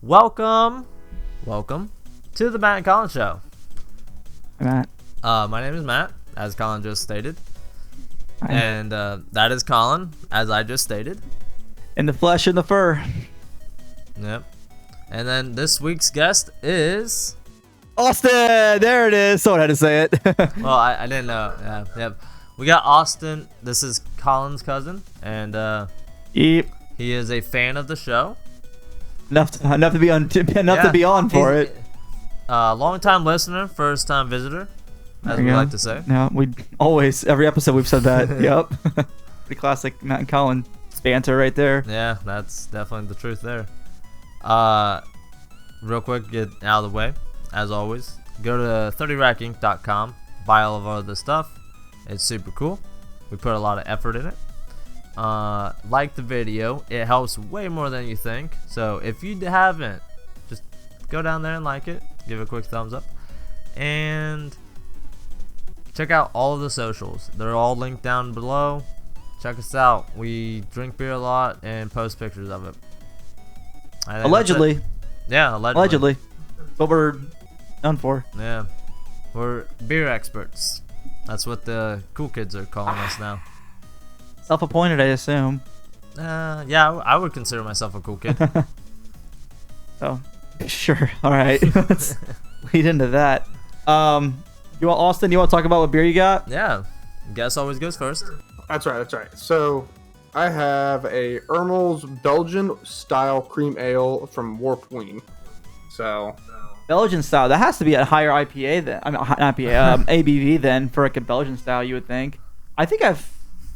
Welcome to the Matt and Colin Show. Matt. My name is Matt, as Colin just stated. Hi. And that is Colin, as I just stated. In the flesh and the fur. Yep. And then this week's guest is... Austin! There it is. Someone had to say it. Well, I didn't know. Yeah, yep. We got Austin. This is Colin's cousin. And Yep. he is a fan of the show. Enough to be on for it. Long-time listener, first-time visitor, as There you we go. like to say. No, we always, every episode we've said that. Yep. Pretty classic Matt and Colin banter right there. Yeah, that's definitely the truth there. Real quick, get out of the way. As always, go to 30rackinc.com, buy all of our other stuff. It's super cool. We put a lot of effort in it. Like the video. It helps way more than you think. So if you haven't, just go down there and like it. Give it a quick thumbs up. And check out all of the socials. They're all linked down below. Check us out. We drink beer a lot and post pictures of it. I think Allegedly. that's it. Yeah, Allegedly. What we're known for. Yeah. We're beer experts. That's what the cool kids are calling us now. Self-appointed, I assume. Yeah, I would consider myself a cool kid. So, sure. All right. Let's lead into that. You want Austin? You want to talk about what beer you got? Yeah. Guess always goes first. That's right. So, I have a Ermel's Belgian style cream ale from Warped Ween. So, Belgian style. That has to be a higher IPA then. I mean, not IPA. ABV then for like a Belgian style. You would think. I think I've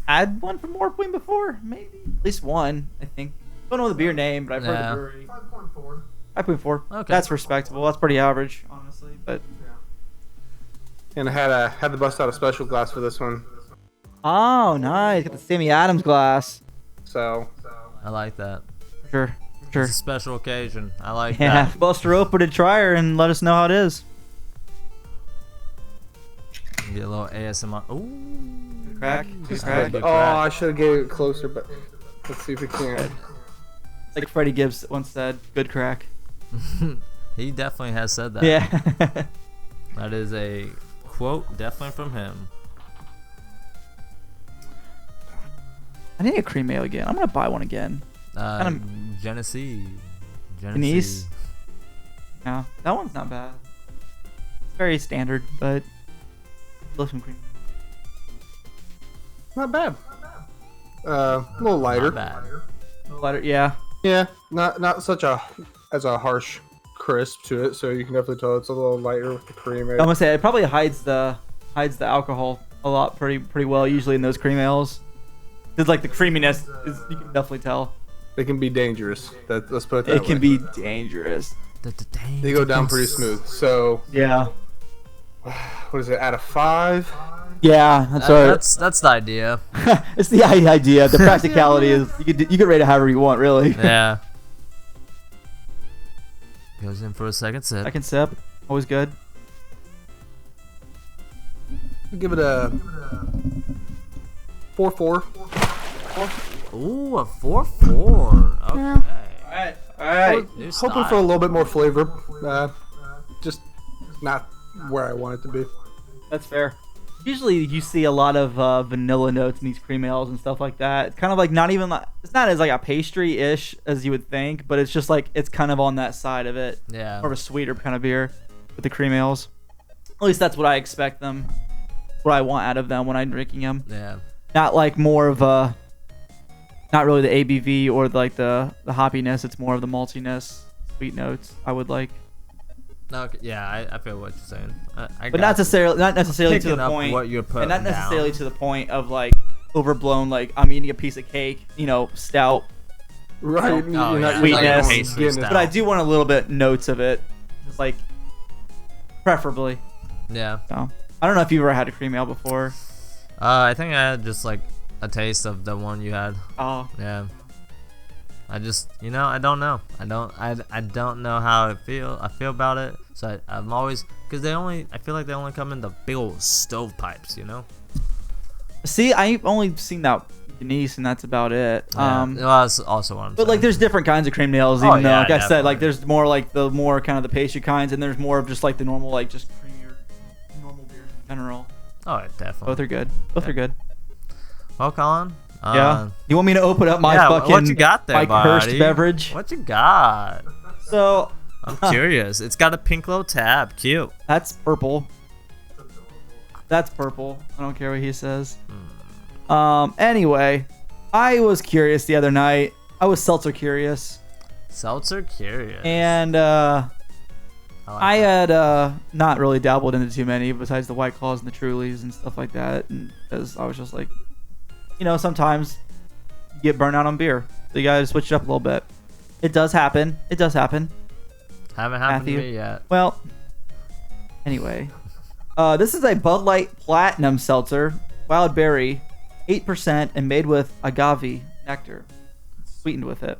had one from Warped before. Maybe at least one. I think. Don't know the beer name, but I've heard the brewery. 5.4. 5.4. Okay. That's respectable. That's pretty average, honestly. But And I had to bust out a special glass for this one. oh, nice. Got the Sammy Adams glass. So, I like that. Sure. It's a special occasion. I like Yeah. that. Bust her open and try her and let us know how it is. Get a little ASMR. Ooh. Crack. just Crack. Good oh, crack. I should have gave it closer, but let's see if we can. Like Freddie Gibbs once said, good crack. He definitely has said that. Yeah. That is a quote definitely from him. I need a cream ale again. I'm going to buy one again. Genesee. Denise? Yeah, that one's not bad. It's very standard, but love some cream. Not bad. A little lighter. Not bad. A little lighter, yeah. Yeah, not such a harsh crisp to it, so you can definitely tell it's a little lighter with the cream. I'm gonna say it probably hides the alcohol a lot pretty well usually in those cream ales. It's like the creaminess is, you can definitely tell. They can be dangerous. Let's put it that It way. can be dangerous. They go down pretty smooth. So, Yeah. what is it? Out of 5? Yeah, that's right. That's the idea. It's the idea. The practicality is you can rate it however you want, really. Yeah. Goes in for a second sip. Second sip, always good. Give it a 4.4. Ooh, a 4-4. Okay. All right. New Hoping style. for a little bit more flavor. Just not where I want it to be. That's fair. Usually you see a lot of vanilla notes in these cream ales and stuff like that. It's kind of like not even like, it's not as like a pastry-ish as you would think, but it's just like it's kind of on that side of it. Yeah. More of a sweeter kind of beer with the cream ales. At least that's what I expect them, what I want out of them when I'm drinking them. Yeah. Not like more of a, not really the ABV or like the hoppiness. It's more of the maltiness, sweet notes I would like. Okay, yeah, I feel what you're saying. But not necessarily to Picking the up point, what you're putting and not necessarily down. to the point of like overblown. Like I'm eating a piece of cake, stout. Right. Oh, you're not- yeah. you're Sweetness. not going Pastry Guinness. style. But I do want a little bit notes of it, just like preferably. Yeah. So I don't know if you've ever had a cream ale before. I think I had just like a taste of the one you had. Oh, Yeah. I just, I don't know. I don't know how I feel about it. So I'm always, because I feel like they only come in the big old stovepipes, see, I've only seen that anise, and that's about it. Yeah. Well, that's also what I'm But saying. like, there's different kinds of cream nails. Oh, Even though, yeah, like I said, like definitely. there's more like the more kind of the pastry kinds, and there's more of just like the normal, like just creamier, normal beers in general. Oh, definitely. Both are good. Both are good. Well, Colin. Yeah. You want me to open up my yeah, fucking what you got there, my cursed buddy? beverage? What you got? So I'm curious. It's got a pink little tab. Cute. that's purple. That's purple. I don't care what he says. Anyway, I was curious the other night. I was seltzer curious, Seltzer curious. and I like I that. had not really dabbled into too many besides the White Claws and the Trulies and stuff like that. And because I was just like, sometimes you get burnt out on beer, so you gotta switch it up a little bit. It does happen. It does happen. Haven't happened Matthew. to me yet. Well, anyway, this is a Bud Light Platinum Seltzer, wild berry, 8%, and made with agave nectar, sweetened with it.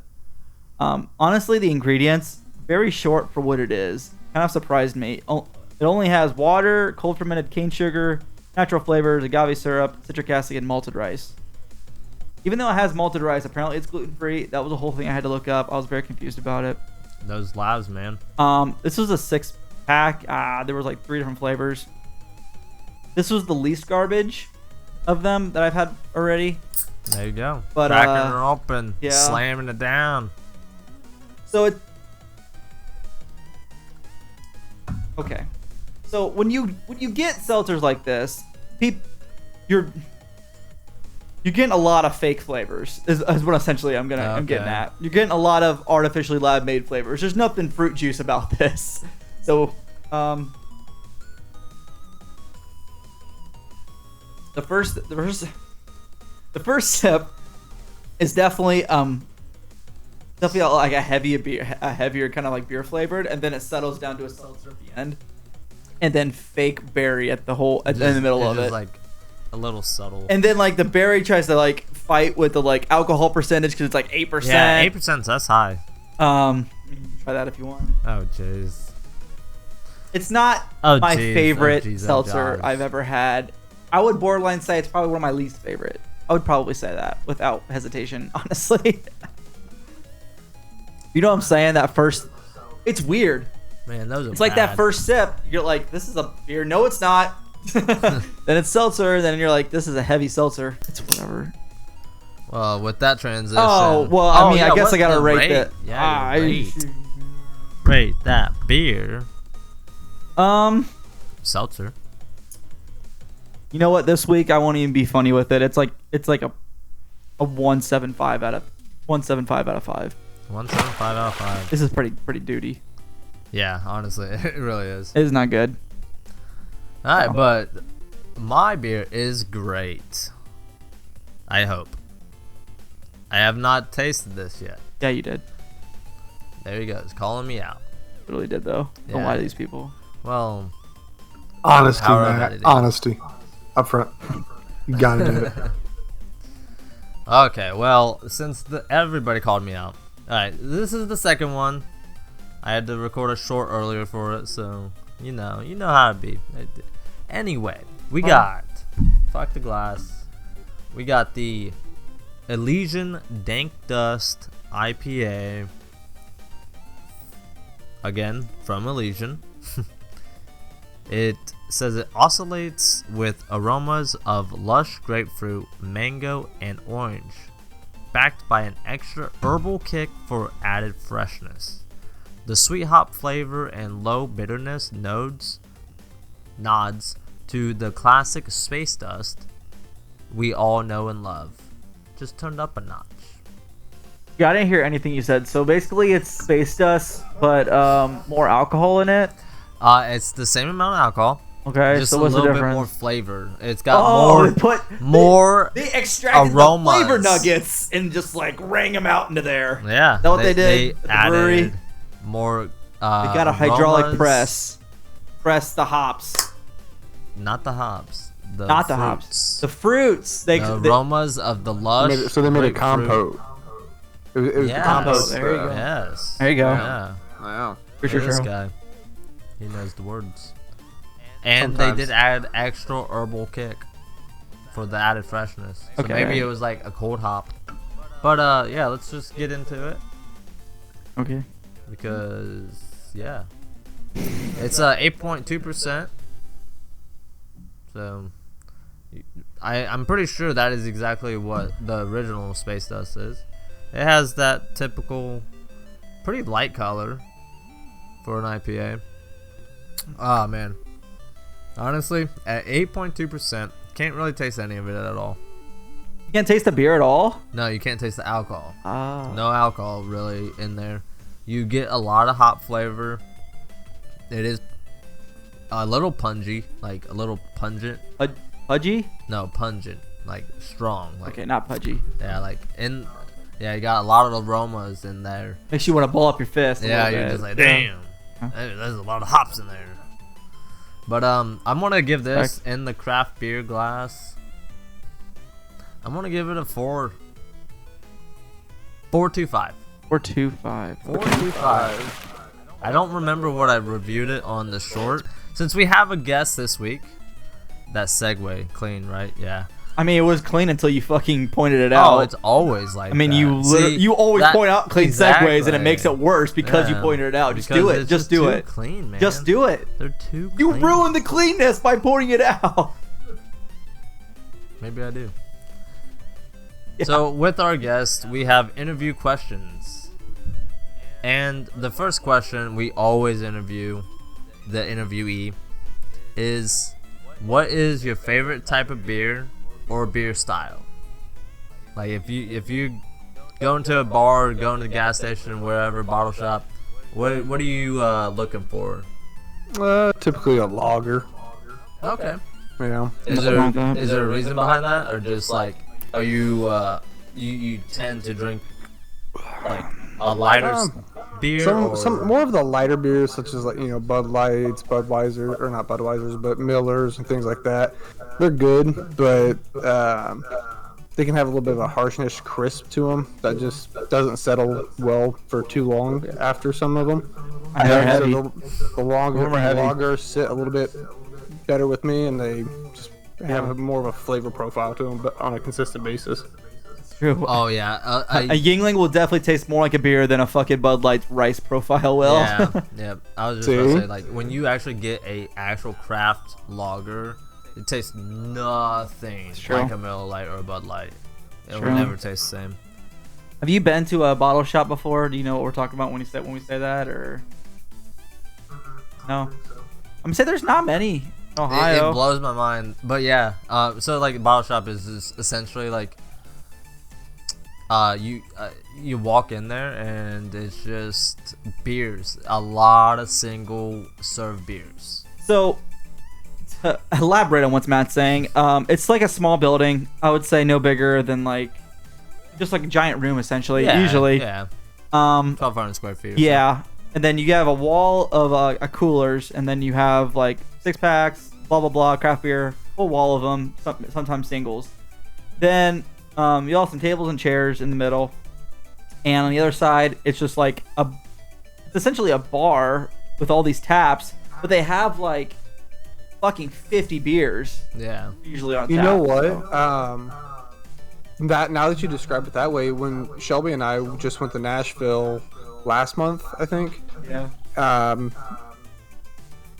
Honestly, the ingredients very short for what it is. Kind of surprised me. It only has water, cold fermented cane sugar, natural flavors, agave syrup, citric acid, and malted rice. Even though it has malted rice, apparently it's gluten free. That was a whole thing I had to look up. I was very confused about it. Those labs, man. This was a 6-pack. There was like 3 different flavors. This was the least garbage of them that I've had already. There you go. But, cracking her open, yeah. slamming it down. So it. Okay. So when you get seltzers like this, you're getting a lot of fake flavors. Is what essentially I'm getting Okay. at. You're getting a lot of artificially lab made flavors. There's nothing fruit juice about this. So the first sip is definitely like a heavier kind of like beer flavored, and then it settles down to a seltzer at the end, and then fake berry in the middle of Just it. like a little subtle. And then like the berry tries to like fight with the like alcohol percentage because it's like 8%. Yeah, 8%. That's high. Try that if you want. Oh, jeez. It's not Oh, my jeez. favorite Oh, jeez. Oh, seltzer gosh. I've ever had. I would borderline say it's probably one of my least favorite. I would probably say that without hesitation, honestly. You know what I'm saying? That first, it's weird. Man, those are It's like that bad. first sip. You're like, this is a beer. No, it's not. Then it's seltzer. Then you're like, this is a heavy seltzer. It's whatever. Well, with that transition. Oh, well, I mean, I guess what's I gotta the rate that. Yeah, rate that beer. Seltzer. You know what? This week I won't even be funny with it. It's like a 1.75 out of 1.75 out of 5. 1.75 out of 5. This is pretty duty. Yeah, honestly, it really is. It is not good. All right, but my beer is great. I hope. I have not tasted this yet. Yeah, you did. There he goes, calling me out. Really did though. Don't Yeah. lie to these people. Well, Honesty, However Matt. it is. Honesty. Up front. You gotta do it. okay, well, since everybody called me out. Alright, this is the second one. I had to record a short earlier for it, so you know how it be. Anyway, we got fuck the glass. We got the Elysian Dank Dust IPA. Again, from Elysian. It says it oscillates with aromas of lush grapefruit, mango, and orange, backed by an extra herbal kick for added freshness. The sweet hop flavor and low bitterness nods to the classic space dust we all know and love, just turned up a notch. Yeah, I didn't hear anything you said. So basically, it's space dust, but more alcohol in it. It's the same amount of alcohol, Okay, just so a what's the little bit difference? more flavor. It's got more They extracted aromas. the flavor nuggets and just like rang them out into there. Yeah, Is that what they did at the added brewery? more. They got a hydraulic aromas. press the hops, Not the hops. not the fruits. hops, the fruits. They aromas of the lush. So they made a grapefruit. compote. It was Yes. the compote. There you go. Yes. There you go. Yeah. Wow. For sure, Look at this Cheryl. guy. He knows the words. And they Sometimes. did add extra herbal kick. for the added freshness. So Okay. maybe it was like a cold hop. But yeah, let's just get into it Okay. because yeah, it's 8.2%. So I'm pretty sure that is exactly what the original Space Dust is. It has that typical, pretty light color for an IPA. Ah man, honestly, at 8.2%, can't really taste any of it at all. You can't taste the beer at all? No, you can't taste the alcohol. Ah. No alcohol really in there. You get a lot of hop flavor. It is a little pungy, like a little pungent. Pudgy? No, pungent, like strong. Like, Okay, not pudgy. yeah, like yeah, you got a lot of aromas in there. Makes you want to ball up your fist. Yeah, you're just like, damn, there's a lot of hops in there. But I'm gonna give this in the craft beer glass. I'm gonna give it a 4.25. 4.25. 4.25. I don't remember what I reviewed it on the short. Since we have a guest this week, that segue clean, right? Yeah. I mean, it was clean until you fucking pointed it Oh, out. it's always like I mean, that. you always point out clean segues, and it makes it worse because you Yeah. pointed it out. Just Because do it. it's Just do too it. Clean, man. Just do it. They're too You clean. ruined the cleanness by pointing it out. Maybe I do. Yeah. So with our guest, we have interview questions. And the first question we always interview the interviewee is, what is your favorite type of beer or beer style? Like if you go into a bar, go into a gas station, wherever, bottle shop, what are you looking for? Typically a lager. Okay. Yeah. Is there a reason behind that, or just like, are you you tend to drink like a lighter beer? Some more of the lighter beers, such as, like, you know, Bud Lights, Budweiser, or not Budweisers, but Millers and things like that. They're good, but they can have a little bit of a harshness, crisp to them that just doesn't settle well for too long after some of them. They're heavy. The longer lagers sit a little bit better with me, and they just have more of a flavor profile to them, but on a consistent basis. True. Oh yeah, A Yingling will definitely taste more like a beer than a fucking Bud Light rice profile will. yeah, yeah. I was just gonna say, like, when you actually get a actual craft lager, it tastes nothing True. like a Miller Lite or a Bud Light. It True. will never taste the same. Have you been to a bottle shop before? Do you know what we're talking about when we say that, or no? I'm gonna say there's not many in Ohio. It blows my mind, but yeah. So like, a bottle shop is just essentially like, you walk in there and it's just beers, a lot of single serve beers. So, to elaborate on what Matt's saying, it's like a small building. I would say no bigger than just like a giant room, essentially. Yeah, usually. yeah. 1200 square feet. Or Yeah, and then you have a wall of coolers, and then you have like 6-packs, blah blah blah, craft beer, whole wall of them, sometimes singles. Then you have some tables and chairs in the middle, and on the other side, it's just like it's essentially a bar with all these taps, but they have like fucking 50 beers Yeah. usually on tap. You know what? so- That now that you describe it that way, when Shelby and I just went to Nashville last month, I think. Yeah.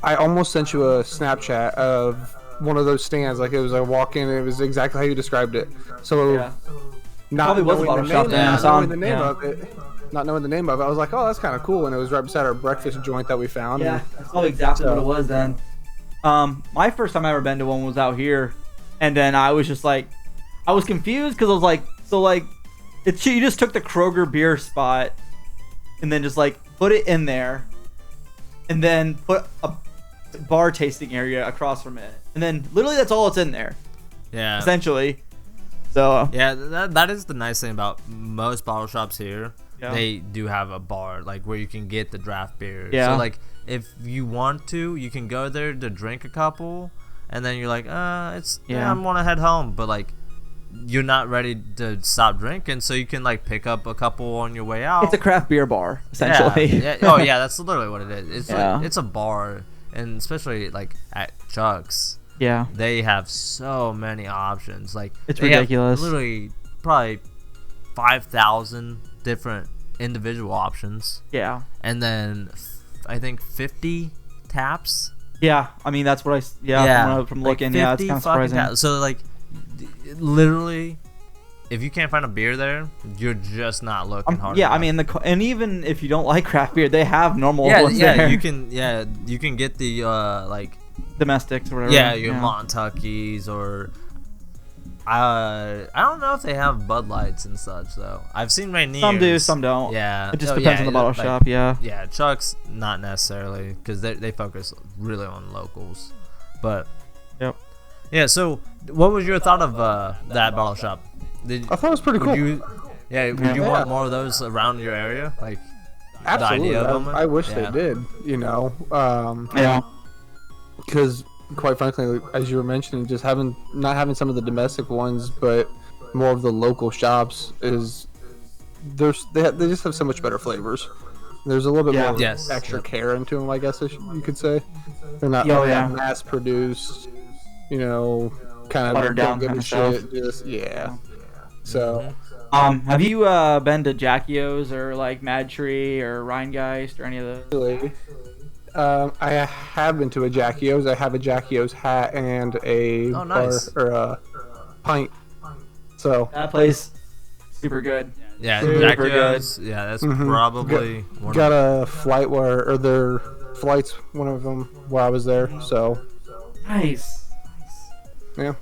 I almost sent you a Snapchat of one of those stands. Like, it was a walk in, and it was exactly how you described it. So, Yeah. not Probably was a knowing bottle the shop name, then, not Hassan. knowing the name Yeah. of it, not knowing the name of it, I was like, oh, that's kind of cool. And it was right beside our breakfast joint that we found. Yeah, And that's probably exactly what it was then. My first time I ever been to one was out here, and then I was just like, I was confused because I was like, so like, you just took the Kroger beer spot, and then just like put it in there, and then put a bar tasting area across from it, and then literally that's all it's in there, Yeah. essentially. So Yeah, that is the nice thing about most bottle shops here. Yeah. They do have a bar, like, where you can get the draft beer. Yeah. So like, if you want to, you can go there to drink a couple, and then you're like, Yeah. I'm gonna head home, but like, you're not ready to stop drinking, so you can like pick up a couple on your way out. it's a craft beer bar, essentially. Yeah. Oh yeah, that's literally what it is. It's Yeah. like, it's a bar, and especially like at Chuck's. Yeah. They have so many options. Like It's they have ridiculous. literally probably 5,000 different individual options, Yeah. and then I think 50 taps. Yeah. I mean, that's what from like looking. Yeah, it's 50 kind of fucking surprising. taps. So like, literally, if you can't find a beer there, you're just not looking hard. Yeah, I enough. mean, and even if you don't like craft beer, they have normal yeah, ones yeah, there. you can get the like Domestics or whatever. yeah, your Montuckies or I don't know if they have Bud Lights and such though. I've seen Rainiers. Some do, some don't. Yeah, It just depends on the bottle like, shop. Yeah. Yeah, Chuck's not necessarily because they focus really on locals, but Yep. yeah. So, what was your thought of that bottle shop? I thought it was pretty cool. Would you want more of those around your area? Like Absolutely. the idea of them? I wish Yeah. they did. You know. Yeah. Because quite frankly, as you were mentioning, just not having some of the domestic ones, but more of the local shops is they just have so much better flavors. There's a little bit more extra care into them, I guess you could say. They're not mass produced, you know, kind of watered down don't give kind a of stuff. shit. Just So. Have you been to Jackios or like Mad Tree or Rheingeist or any of those? I have been to a Jackios. I have a Jackios hat and a nice. bar, or a pint. So That place, super good. Yeah, Super Jackios. Yeah, that's probably one got a flight or their flights. One of them while I was there. So Nice. yeah.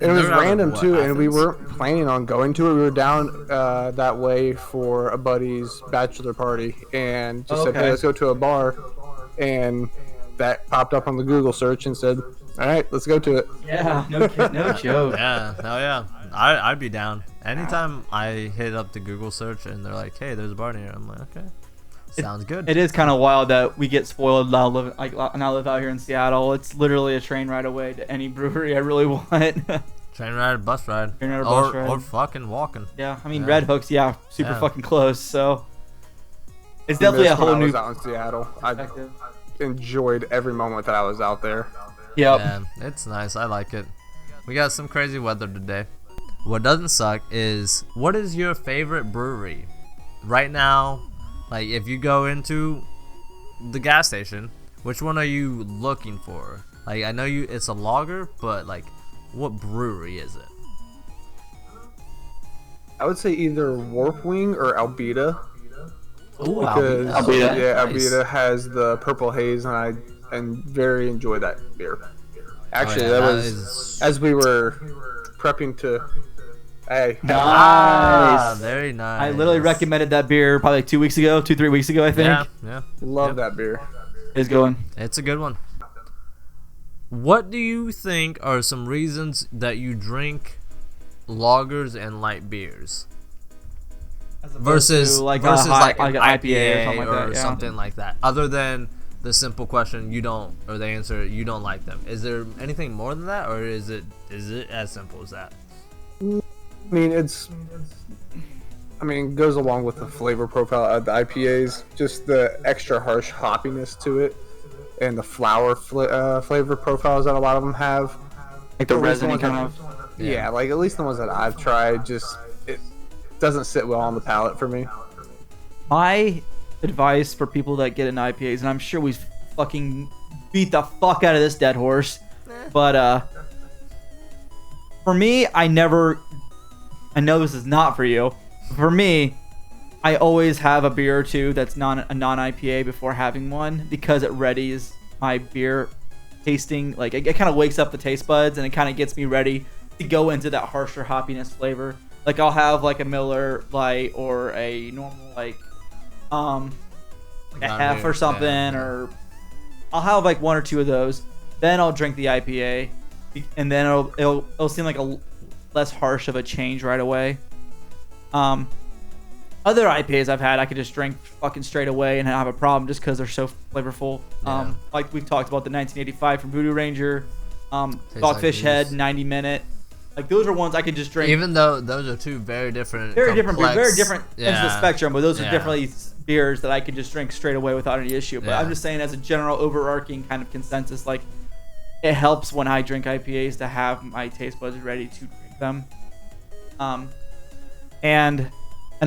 And it was They're out of random what, too, and we Athens? weren't planning on going to it. We were down that way for a buddy's bachelor party, and just said, "Hey, let's go to a bar." And that popped up on the Google search and said, "All right, let's go to it." Yeah. No joke. Yeah, hell yeah. I'd be down. Anytime I hit up the Google search and they're like, "Hey, there's a bar near," I'm like, "Okay, sounds good." It is kind of wild that we get spoiled now. Now live out here in Seattle. It's literally a train ride away to any brewery I really want. Train ride, bus ride, Train ride or bus ride. or fucking walking. Yeah, I mean Yeah. Red Hook's super Yeah. fucking close. So it's definitely a When whole I new was out in Seattle. I perspective. enjoyed every moment that I was out there. Yep. Yeah, it's nice. I like it. We got some crazy weather today. What doesn't suck is, what is your favorite brewery right now? Like, if you go into the gas station, which one are you looking for? Like, I know it's a lager, but like, what brewery is it? I would say either Warpwing or Albita. Ooh, Because Albita. yeah, Nice. Albita has the purple haze, and I very enjoy that beer. Actually, yeah, that that was is- as we were prepping to. Hey, Ah, very nice. I literally recommended that beer probably like 3 weeks ago, I think. Yeah, love that beer. It's going. it's a good one. What do you think are some reasons that you drink lagers and light beers versus like versus an like an IPA or something like that? Yeah. something like that? Other than the simple question, the answer, you don't like them. Is there anything more than that, or is it as simple as that? I mean, it goes along with the flavor profile of the IPAs, just the extra harsh hoppiness to it, and the flower flavor profiles that a lot of them have. Like the At least resin ones kind that- of. Yeah, like at least the ones that I've tried, just it doesn't sit well on the palate for me. My advice for people that get into IPAs, and I'm sure we fucking beat the fuck out of this dead horse, but for me, I know this is not for you. For me, I always have a beer or two that's a non-IPA before having one, because it readies my beer tasting. Like it kind of wakes up the taste buds, and it kind of gets me ready to go into that harsher hoppiness flavor. Like I'll have like a Miller Lite or a normal like a F or something, or I'll have like one or two of those. Then I'll drink the IPA, and then it'll seem like a less harsh of a change right away. Other IPAs I've had, I could just drink fucking straight away and have a problem just because they're so flavorful. Yeah. Like we've talked about the 1985 from Voodoo Ranger, like Dogfish Head, these. 90 Minute. Like those are ones I could just drink. Even though those are two very different, Very complex- different ends of the spectrum, but those are Yeah. definitely beers that I could just drink straight away without any issue. But Yeah. I'm just saying, as a general overarching kind of consensus, like it helps when I drink IPAs to have my taste buds ready to drink them. And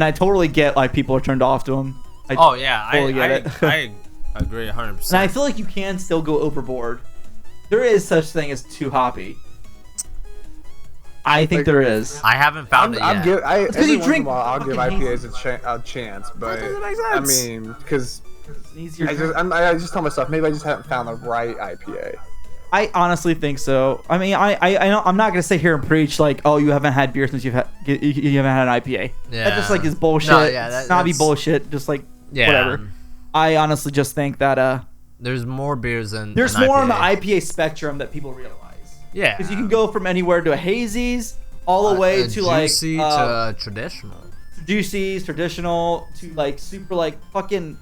I totally get like people are turned off to them. I totally get it. I agree 100%. And I feel like you can still go overboard. There is such thing as too hoppy. I think there is. I haven't found it yet. Every you once drink in a while, I'll give fucking IPAs a chance, but That doesn't make I sense. mean, because It's an easier I just tell myself maybe I just haven't found the right IPA. I honestly think so. I mean, I'm not gonna sit here and preach like, oh, you haven't had beer since you haven't had an IPA. Yeah. That just like is bullshit. No, yeah, Snobby that's bullshit. Just like whatever. I honestly just think that There's more beers than there's an more IPA. on the IPA spectrum that people realize. Yeah. Because you can go from anywhere to a hazies, all the way to like juicy to traditional. juicies, traditional to like super like fucking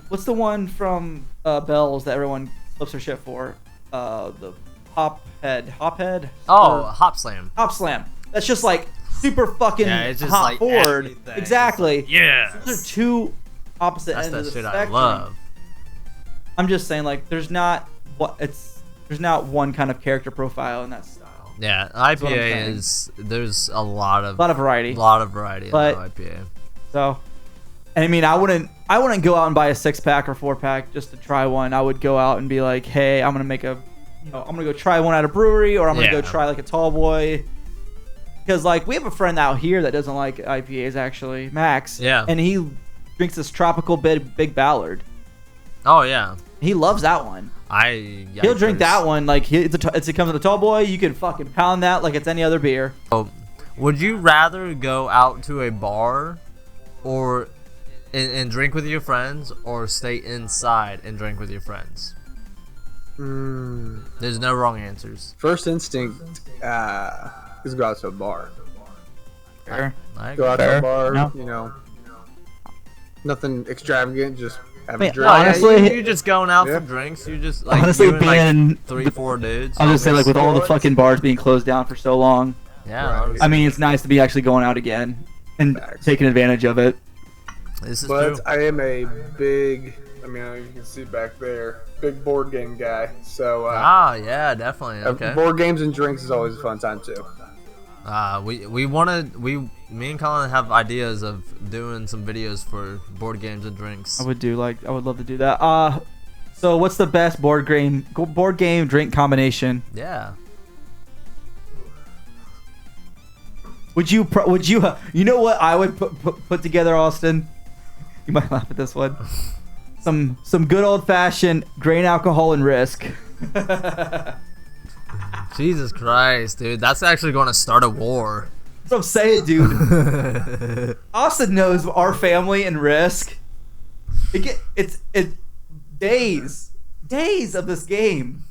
what's the one from Bell's that everyone flips their shit for? The hophead. Oh, Hop Slam. Hop Slam. That's just like super fucking Yeah, it's just hot like forward. everything. Exactly. Yeah. Those are two opposite That's ends that of the shit I spectrum. love. I'm just saying like there's not one kind of character profile in that style. Yeah, what I'm IPA saying. there's a lot of variety. in the But- IPA. So, I mean, I wouldn't go out and buy a 6-pack or 4-pack just to try one. I would go out and be like, hey, I'm gonna go try one at a brewery, or I'm gonna go Yeah. try like a tall boy. Because like we have a friend out here that doesn't like IPAs actually, Max. Yeah. And he drinks this tropical big Ballard. Oh yeah. He loves that one. He'll drink that one like it comes in a tall boy. You can fucking pound that like it's any other beer. Would you rather go out to a bar or and drink with your friends, or stay inside and drink with your friends? There's no wrong answers. First instinct is go out to a bar. Sure. Go out to a bar, No. you know, nothing extravagant, just have I mean, a drink. honestly- you're just going out Yeah. for drinks. You just like Honestly, you and, like, being 3-4 dudes. I'll just say like with all the Sports. fucking bars being closed down for so long. Yeah. Right. honestly, I mean, it's nice to be actually going out again and Facts. taking advantage of it. this is But true. I am a big, you can see back there, big board game guy. So Yeah, definitely. Okay. board games and drinks is always a fun time too. Me and Colin have ideas of doing some videos for board games and drinks. I would love to do that. So what's the best board game drink combination? Yeah. Would you you know what I would put together, Austin? You might laugh at this one. Some good old fashioned grain, alcohol, and Risk. Jesus Christ, dude. That's actually going to start a war. That's what I'm saying, dude. Austin knows our family and Risk. It's days of this game.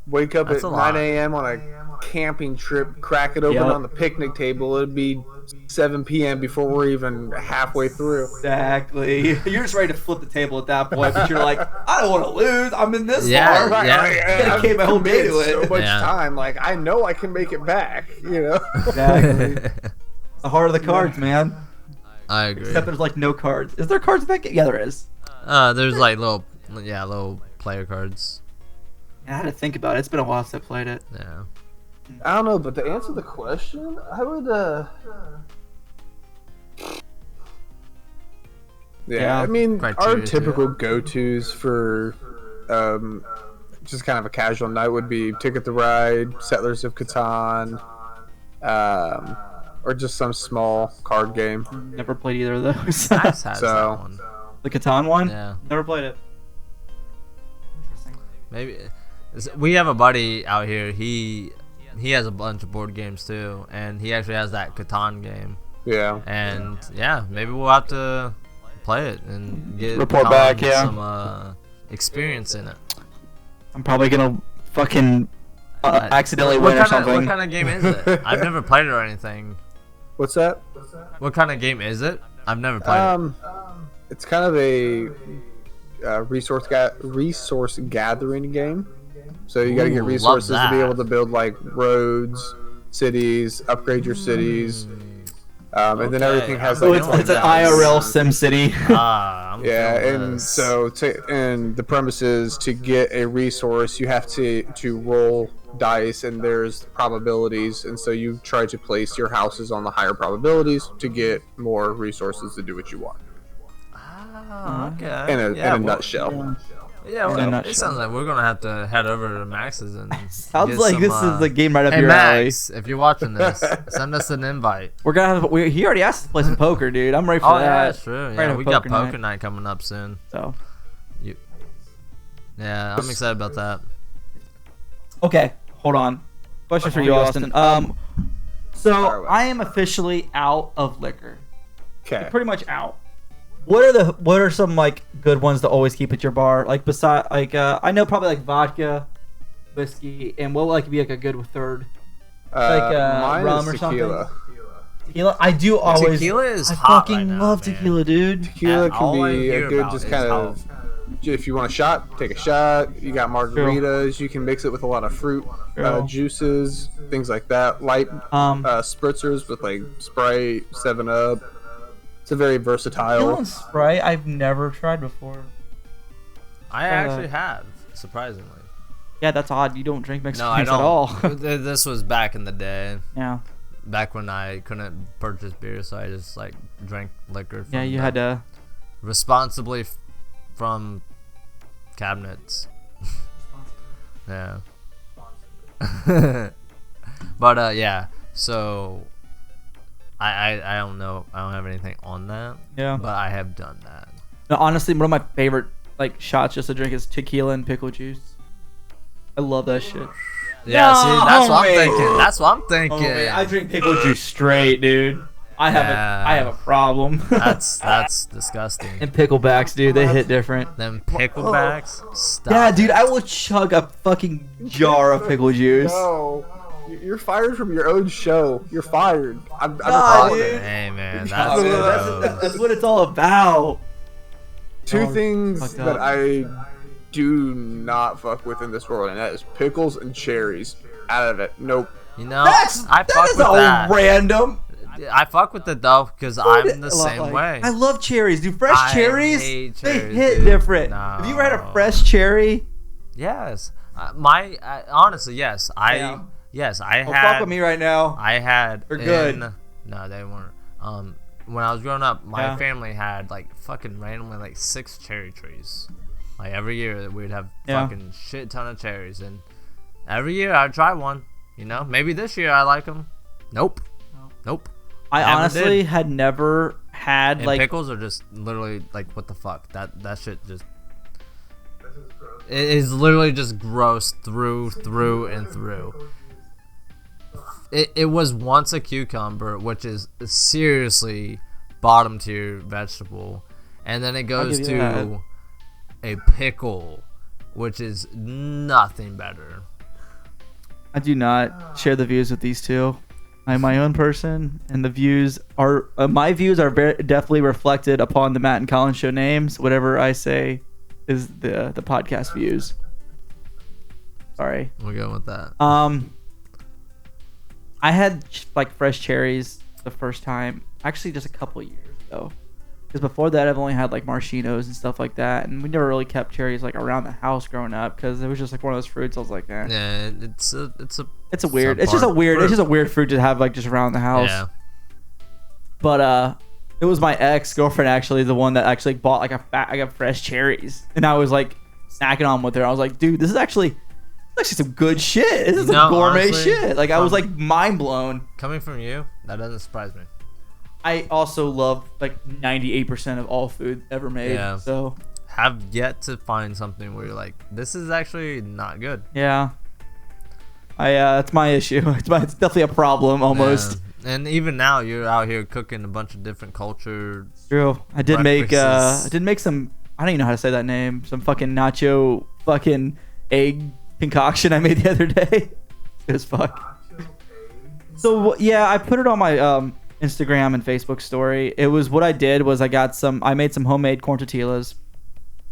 Wake up That's at a lot. 9 a.m. on a camping trip, crack it open Yep. on the picnic table. It'd be 7 p.m. before we're even halfway through. Exactly. You're just ready to flip the table at that point, but you're like, I don't want to lose. I'm in this Yeah, bar. yeah. I dedicate my whole day to So it. much Yeah. time. Like, I know I can make it back, you know? Exactly. The heart of the cards, man. I agree. Except there's like no cards. Is there cards in that game? Yeah, there is. There's like little player cards. I had to think about it. It's been a while since I played it. Yeah. I don't know, but to answer the question, I would, Yeah. I mean, our Criteria, typical go-tos for just kind of a casual night would be Ticket to Ride, Settlers of Catan, or just some small card game. Never played either of those. Max has So- that one. The Catan one? Yeah. Never played it. Interesting. Maybe we have a buddy out here. He has a bunch of board games too, and he actually has that Catan game. Yeah. And yeah, maybe we'll have to play it and get Report Colin back, yeah. some experience in it. I'm probably gonna fucking accidentally win or something. What kind of game is it? I've never played it or anything. What's that? What kind of game is it? I've never played it. It's kind of a resource gathering game. So you got to Ooh, get love resources to be that. able to build like roads, cities, upgrade your cities. And then everything has So like it's an dice. IRL SimCity. I'm Yeah, feeling and this. so and the premise is to get a resource, you have to roll dice, and there's probabilities, and so you try to place your houses on the higher probabilities to get more resources to do what you want. Okay. In a nutshell. Yeah, In a well, it nutshell. sounds like we're gonna have to head over to Max's and Sounds get like some, this is the game right up hey your alley. Max, if you're watching this, send us an invite. We're gonna have. He already asked us to play some poker, dude. I'm ready for Oh that. yeah, that's true. Ready Yeah, for we got poker poker night. night coming up soon. So Yeah, I'm excited about that. okay, hold on. Question for you, Austin. So I am officially out of liquor. Okay. Pretty much out. What are some like good ones to always keep at your bar? Like beside I know probably like vodka, whiskey, and what would like be like a good third? Mine rum is or something? tequila. Tequila. I do always. Tequila is I hot fucking right now, love man. tequila, dude. Tequila And all can I be hear a good about just is kind how- of. If you want a shot, take a shot. You got margaritas. You can mix it with a lot of fruit True. juices, things like that. Light spritzers with like Sprite, 7-Up. It's a very versatile. Tequila and Sprite, I've never tried before. I actually have, surprisingly. Yeah, that's odd. You don't drink Mexican No, I drinks don't. at all. This was back in the day. Yeah. Back when I couldn't purchase beer, so I just like drank liquor. Yeah, you the- had to. responsibly from cabinets. Yeah. But yeah. So I don't know. I don't have anything on that. Yeah. But I have done that. No, honestly, one of my favorite like shots just to drink is tequila and pickle juice. I love that shit. Yeah. No, See, that's what I'm homie. thinking. That's what I'm thinking. Oh, man, I drink pickle juice straight, dude. I have a problem. That's disgusting. And picklebacks, dude, they hit different. Them picklebacks. Stop. Yeah, dude, I will chug a fucking jar of pickle juice. No, you're fired from your own show. You're fired. I'm Nah, calling dude. it. Hey man, That's, that's that's what it's all about. Two Oh, things fucked that up. I do not fuck with in this world, and that is pickles and cherries. Out of it. Nope. you know. That I fuck is with all that. random. I fuck with it though because I'm the same way. I love cherries, dude. Fresh I cherries, hate they cherries, hit dude. different. No. Have you ever had a fresh cherry? Yes, honestly yes. Yeah. Yes I Well, had. fuck with me right now. I had. They're good. No, they weren't. When I was growing up, my Yeah. family had like fucking randomly like 6 cherry trees. Like every year we'd have Yeah. fucking shit ton of cherries, and every year I'd try one. You know, maybe this year I like them. Nope. I Never honestly did. had never had And like pickles are just literally like what the fuck that shit just it is literally just gross through and through. It was once a cucumber, which is seriously bottom tier vegetable, and then it goes give you that. to a pickle, which is nothing better. I do not share the views with these two. I'm my own person, and the views are my views are very definitely reflected upon the Matt and Colin show names. Whatever I say is the podcast views. Sorry. We'll go with that. I had like fresh cherries the first time, actually just a couple years ago. Because before that, I've only had like maraschinos and stuff like that, and we never really kept cherries like around the house growing up because it was just like one of those fruits. I was like, eh. Yeah, it's a It's just a weird fruit to have like just around the house. Yeah. But it was my ex-girlfriend actually the one that actually bought like a fresh cherries, and I was like snacking on with her. I was like, dude, this is actually some good shit. This is some gourmet honestly, shit. Like I was like mind blown. Coming from you, that doesn't surprise me. I also love like 98% of all food ever made. Yeah. So Have yet to find something where you're like, this is actually not good. yeah, that's my issue. It's definitely a problem almost. Yeah. And even now, you're out here cooking a bunch of different culture. True. I did make Breakfasts. some. I don't even know how to say that name. Some fucking nacho fucking egg concoction I made the other day. Good as fuck. So yeah, I put it on my Instagram and Facebook story. It was what I did was I made some homemade corn tortillas,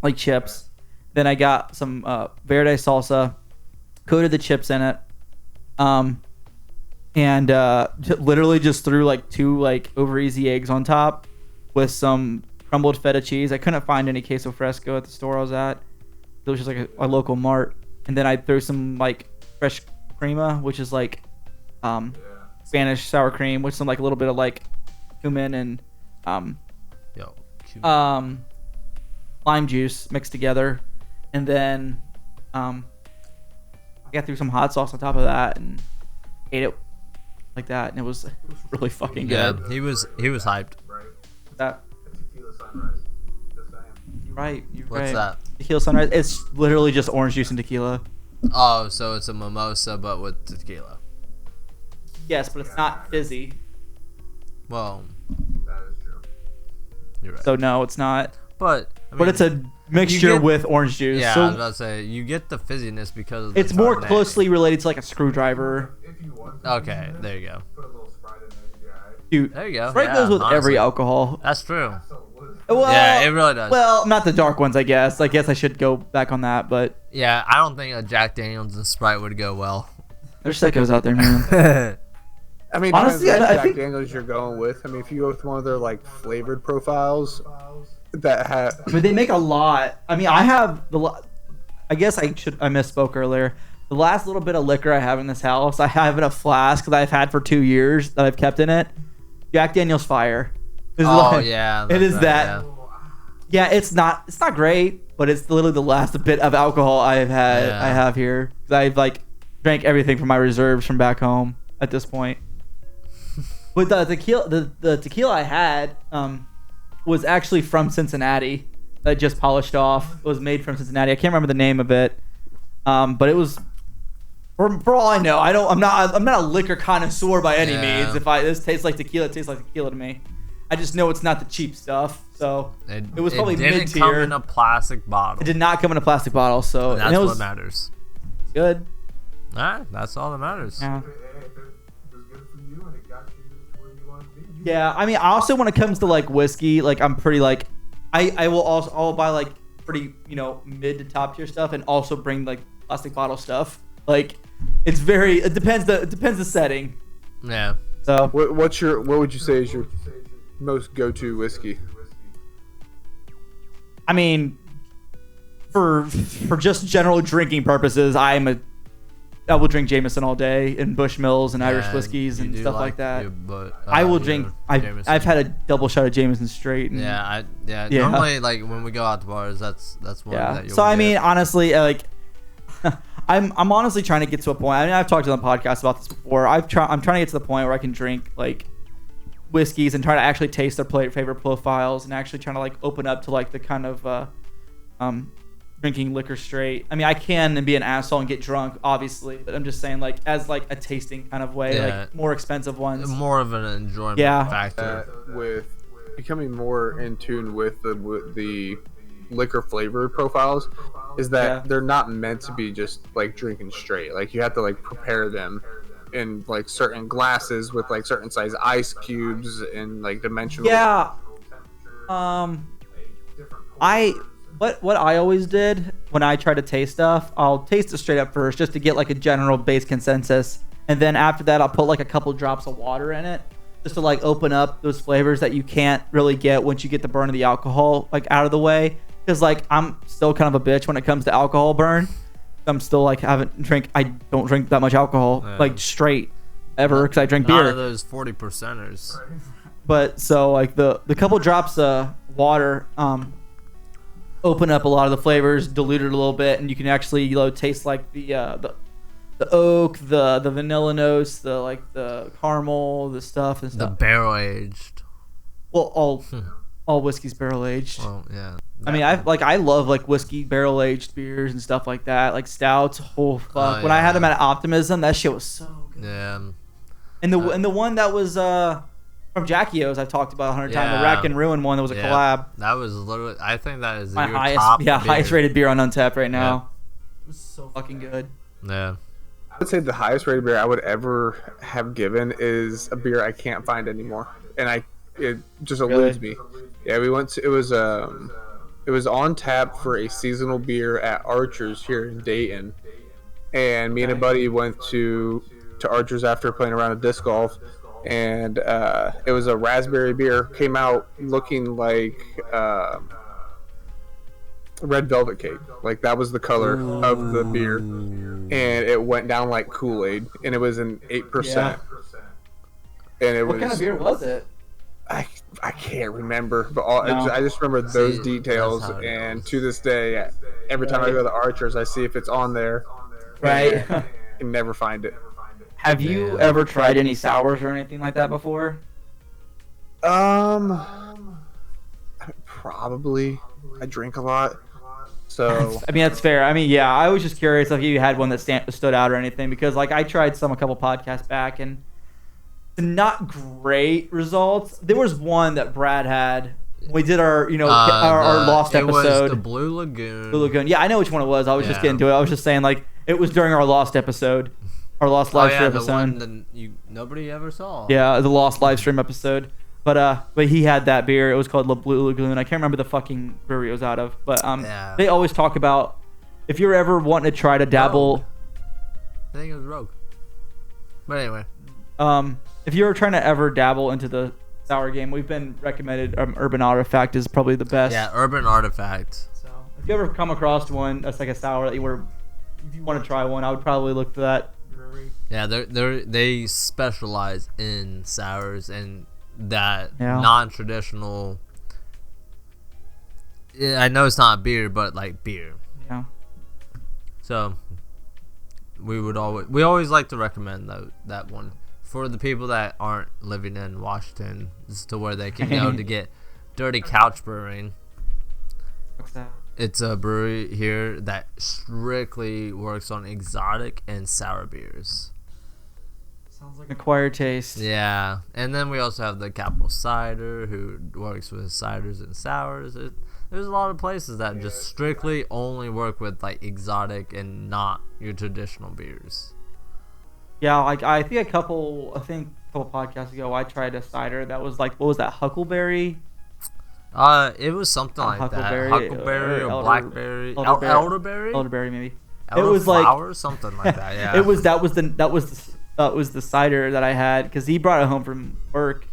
like chips. Then I got some verde salsa, coated the chips in it. and literally just threw like 2 like over easy eggs on top with some crumbled feta cheese. I couldn't find any queso fresco at the store I was at. It was just like a local mart. And then I threw some like fresh crema, which is like Spanish sour cream with some like a little bit of like cumin and lime juice mixed together. And then I got through some hot sauce on top of that and ate it like that, and it was really fucking good. Yeah, he was hyped. That right. You're What's right. that? Tequila Sunrise. It's literally just orange juice and tequila. Oh, so it's a mimosa but with tequila. Yes, but it's not fizzy. Well, That is true. you're right. So no, it's not. But But it's a mixture get- with orange juice. yeah, so I was about to say you get the fizziness because of the it's more Chardonnay. closely related to like a screwdriver. If you want to, Okay, there you go. put a little Sprite in there. Yeah. Dude, There you go. Sprite Yeah, goes with honestly. every alcohol. That's true. Well, Yeah, it really does. Well, not the dark ones, I guess. I guess I should go back on that, but Yeah, I don't think a Jack Daniels and Sprite would go well. there's sickos out there, man. I mean, Honestly, depends I what Jack think- Daniels you're going with. I mean, if you go with one of their like flavored profiles that have, I mean, they make a lot. I mean, I have I guess I misspoke earlier. The last little bit of liquor I have in this house, I have in a flask that I've had for 2 years that I've kept in it. Jack Daniel's Fire. It's Oh like- yeah, it is that. yeah. Yeah, it's not great, but it's literally the last bit of alcohol I've had. Yeah. I have here. 'Cause I've like drank everything from my reserves from back home at this point. But the tequila I had was actually from Cincinnati. That just polished off. It was made from Cincinnati. I can't remember the name of it, but it was. For all I know, I'm not a liquor connoisseur by any Yeah. means. If this tastes like tequila, it tastes like tequila to me. I just know it's not the cheap stuff. So it was probably didn't mid-tier. come in a plastic bottle. It did not come in a plastic bottle, so And and that's it was what matters. good. All right, that's all that matters. Yeah. If it was good for you and it got you to where you want to be, you Yeah, I mean, I also when it comes to like whiskey, like I'm pretty like, I will also I'll buy like pretty mid to top tier stuff and also bring like plastic bottle stuff. Like it depends the setting. Yeah. So what would you say is your most go-to whiskey? I mean, for just general drinking purposes, I will drink Jameson all day and Bushmills and Irish Yeah, whiskeys you and do stuff like that. I will drink. Jameson. I've had a double shot of Jameson straight. And, Yeah, Yeah. Normally, like when we go out to bars, that's one yeah. that you'll So I get. mean, honestly, like, I'm honestly trying to get to a point. I mean, I've talked to the podcast about this before. I'm trying to get to the point where I can drink like whiskeys and try to actually taste their favorite profiles and actually trying to like open up to like the kind of drinking liquor straight. I mean, I can and be an asshole and get drunk, obviously, but I'm just saying like as like a tasting kind of way, Yeah. like more expensive ones. more of an enjoyment Yeah. factor. With becoming more in tune with the liquor flavor profiles is that Yeah. they're not meant to be just like drinking straight. Like you have to like prepare them in like certain glasses with like certain size ice cubes and like dimensional. Yeah. What I always did when I try to taste stuff, I'll taste it straight up first just to get like a general base consensus, and then after that I'll put like a couple drops of water in it just to like open up those flavors that you can't really get once you get the burn of the alcohol like out of the way. Because like I'm still kind of a bitch when it comes to alcohol burn. I'm still like I don't drink that much alcohol Yeah. like straight ever because I drink None beer. of those 40%ers. But so like the couple drops of water open up a lot of the flavors, dilute it a little bit, and you can actually taste like the oak, the vanilla notes, the caramel, the stuff and The stuff. barrel aged. Well, all whiskey's barrel aged. Well, yeah. I mean, I love like whiskey barrel aged beers and stuff like that, like stouts. Oh fuck! Oh, When I had yeah. them at Optimism, that shit was so good. Yeah. And the one that was from Jackie O's I've talked about 100 times, the Yeah. Rack and Ruin one that was a Yeah. collab. That was literally. I think that is My your highest, top. beer. highest rated beer on Untappd right now. It was so fucking good. Yeah. I would say the highest rated beer I would ever have given is a beer I can't find anymore, and it just eludes me. Yeah, we went to it was on tap for a seasonal beer at Archer's here in Dayton, and me and a buddy went to to Archers after playing around at disc golf, and it was a raspberry beer. Came out looking like red velvet cake. Like that was the color of the beer, and it went down like Kool-Aid, and it was an 8%. And it What was kind of beer was it? I can't remember, but I just remember those See, details, that's how it and goes. to this day, every time I go to the Archers, I see if it's on there. Right. And never find it. Have you ever tried any sours or anything like that before? Probably. I drink a lot, so I mean, that's fair. I mean, yeah, I was just curious if you had one that stood out or anything, because like I tried some a couple podcasts back and not great results. There was one that Brad had. We did our our lost It was episode. the Blue Lagoon. Blue Lagoon. Yeah, I know which one it was. I was just getting to it. I was just saying like it was during our lost episode, our lost live stream the episode. one that nobody ever saw. Yeah, the lost live stream episode. But he had that beer. It was called Blue Lagoon. I can't remember the fucking brewery it was out of. But they always talk about if you're ever wanting to try to dabble. I think it was Rogue. But anyway. If you're trying to ever dabble into the sour game, we've been recommended Urban Artifact is probably the best. Yeah, Urban Artifact. So if you ever come across one that's like a sour that if you want to try one, I would probably look for that brewery. Yeah, they specialize in sours and that non-traditional. Yeah, I know it's not beer, but like beer. Yeah. So we always like to recommend that one for the people that aren't living in Washington, to where they can go to get Dirty Couch Brewing. What's that? It's a brewery here that strictly works on exotic and sour beers. Sounds like an acquired taste. Yeah, and then we also have the Capital Cider, who works with ciders and sours. There's a lot of places that just strictly only work with like exotic and not your traditional beers. Yeah, like I think a couple podcasts ago, I tried a cider that was like, what was that, Huckleberry? It was something like Huckleberry, that. Huckleberry or Blackberry, Elderberry, Elderberry maybe. Elder It was flower, something like that. Yeah. That was the cider that I had because he brought it home from work,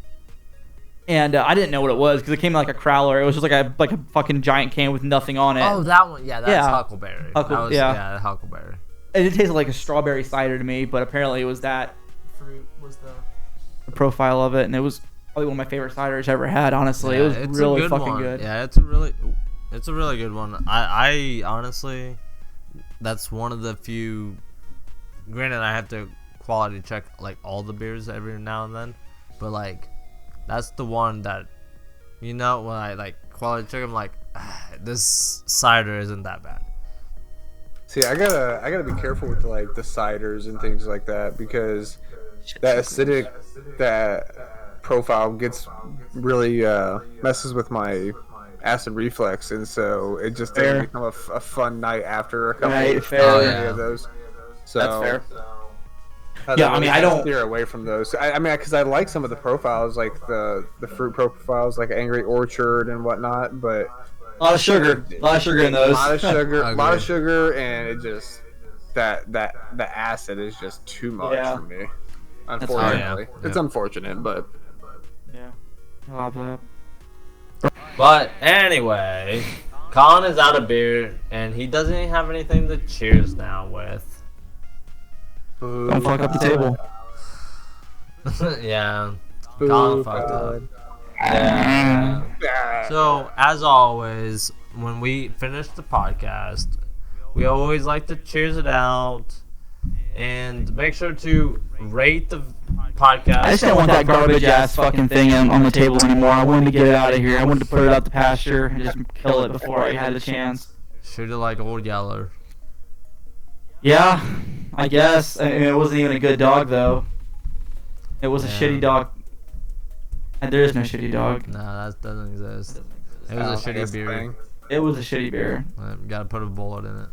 and I didn't know what it was because it came in like a crowler. It was just like a fucking giant can with nothing on it. Oh, that one. Yeah, that's Huckleberry. Yeah, Huckleberry. It tasted like a strawberry cider to me, but apparently it was that fruit was the profile of it, and it was probably one of my favorite ciders I've ever had. Honestly, Yeah, it was it's really a good fucking one. good. Yeah, it's a really good one. I honestly, that's one of the few. Granted, I have to quality check like all the beers every now and then, but like that's the one that when I like quality check, I'm like, this cider isn't that bad. see, I gotta be careful with like the ciders and things like that because that acidic profile gets really messes with my acid reflux, and so it just doesn't become a fun night after a couple of those. So That's fair. Yeah, I mean, I don't steer away from those. I mean, because I like some of the profiles, like the fruit profiles, like Angry Orchard and whatnot. But A lot of sugar in those. a lot of sugar, and it just the acid is just too much for me. Unfortunately, it's unfortunate, but yeah. But anyway, Colin is out of beer, and he doesn't even have anything to cheers now with. Don't fuck up the table. Yeah, Colin fucked up. Yeah. So, as always, when we finish the podcast, we always like to cheers it out, and make sure to rate the podcast. I just didn't want that garbage ass fucking thing on the table anymore. I wanted to get it out of here. I wanted to put it out the pasture and just kill it before I had the chance. Shoot it like Old Yeller. Yeah, I guess. I mean, it wasn't even a good dog though. It was a shitty dog. And there is no shitty dog. No, that doesn't exist. It was a shitty beer. It was a shitty beer. Gotta put a bullet in it.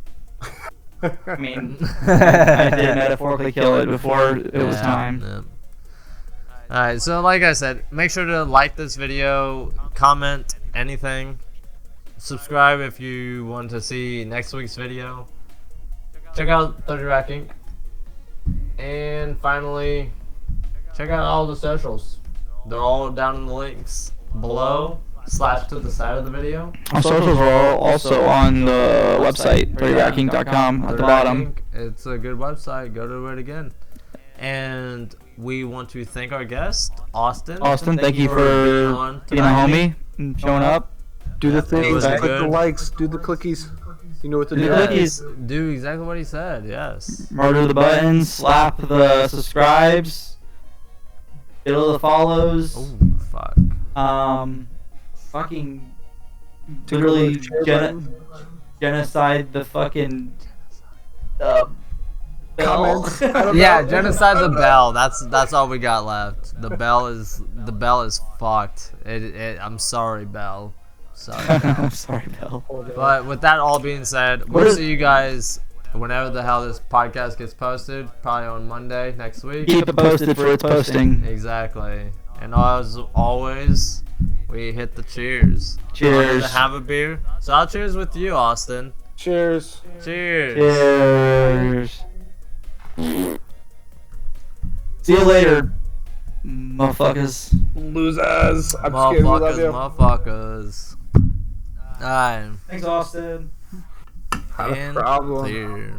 I mean, I did metaphorically kill it before it was time. Yeah. Alright, so like I said, make sure to like this video, comment anything, subscribe if you want to see next week's video. Check out 30 Rack Inc. And finally, check out all the socials. They're all down in the links below / to the side of the video. Our socials are also on the website, 30racking.com, at the bottom. It's a good website. Go to it again. And we want to thank our guest, Austin. Austin, thank you for being a homie and showing up. Do the It things, was click good. the likes, do the clickies. You know what to Do do. the clickies. Do exactly what he said. Yes. Murder the buttons, slap the subscribes, fill the follows. Oh fuck. Fucking Tinker literally with the share button. genocide the fucking Comments. I don't Yeah, know. genocide the bell. That's all we got left. The bell is fucked. I'm sorry, Bell. Sorry. I'm sorry, Bill. But with that all being said, we'll see you guys whenever the hell this podcast gets posted. Probably on Monday next week. Keep it posted for its posting. Exactly. And as always, we hit the cheers. Cheers. To have a beer. So I'll cheers with you, Austin. Cheers. Cheers. Cheers. See you later, motherfuckers. Losers. I'm just kidding. We love you. Motherfuckers. Alright. Thanks, Austin. Not a And problem. clear.